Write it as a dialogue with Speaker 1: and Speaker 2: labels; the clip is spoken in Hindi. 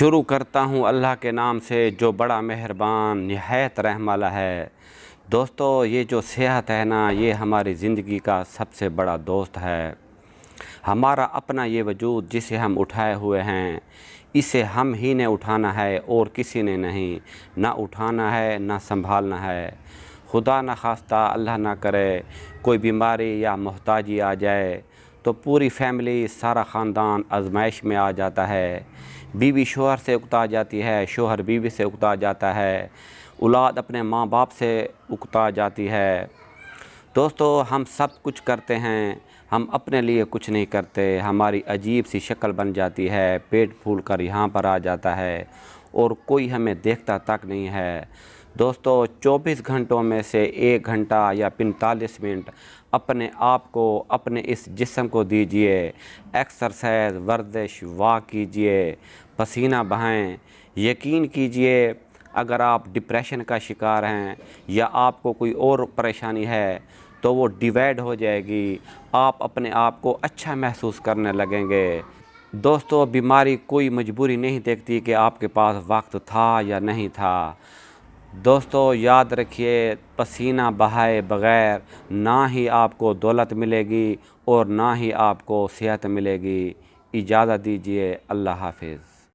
Speaker 1: शुरू करता हूँ अल्लाह के नाम से जो बड़ा मेहरबान निहायत रहम वाला है। दोस्तों, ये जो सेहत है ना, ये हमारी ज़िंदगी का सबसे बड़ा दोस्त है। हमारा अपना ये वजूद जिसे हम उठाए हुए हैं, इसे हम ही ने उठाना है और किसी ने नहीं। ना उठाना है ना संभालना है। खुदा न खास्ता, अल्लाह ना करे, कोई बीमारी या मोहताजी आ जाए तो पूरी फैमिली, सारा ख़ानदान आजमाइश में आ जाता है। बीवी शोहर से उकता जाती है, शोहर बीवी से उकता जाता है, औलाद अपने माँ बाप से उकता जाती है। दोस्तों, हम सब कुछ करते हैं, हम अपने लिए कुछ नहीं करते। हमारी अजीब सी शक्ल बन जाती है, पेट फूल कर यहाँ पर आ जाता है और कोई हमें देखता तक नहीं है। दोस्तों, 24 घंटों में से 1 घंटा या 45 मिनट अपने आप को, अपने इस जिस्म को दीजिए। एक्सरसाइज, वर्जिश, वॉक कीजिए, पसीना बहाएं। यकीन कीजिए, अगर आप डिप्रेशन का शिकार हैं या आपको कोई और परेशानी है तो वो डिवाइड हो जाएगी। आप अपने आप को अच्छा महसूस करने लगेंगे। दोस्तों, बीमारी कोई मजबूरी नहीं देखती कि आपके पास वक्त था या नहीं था। दोस्तों, याद रखिए, पसीना बहाए बग़ैर ना ही आपको दौलत मिलेगी और ना ही आपको सेहत मिलेगी। इजाज़त दीजिए। अल्लाह हाफ़िज़।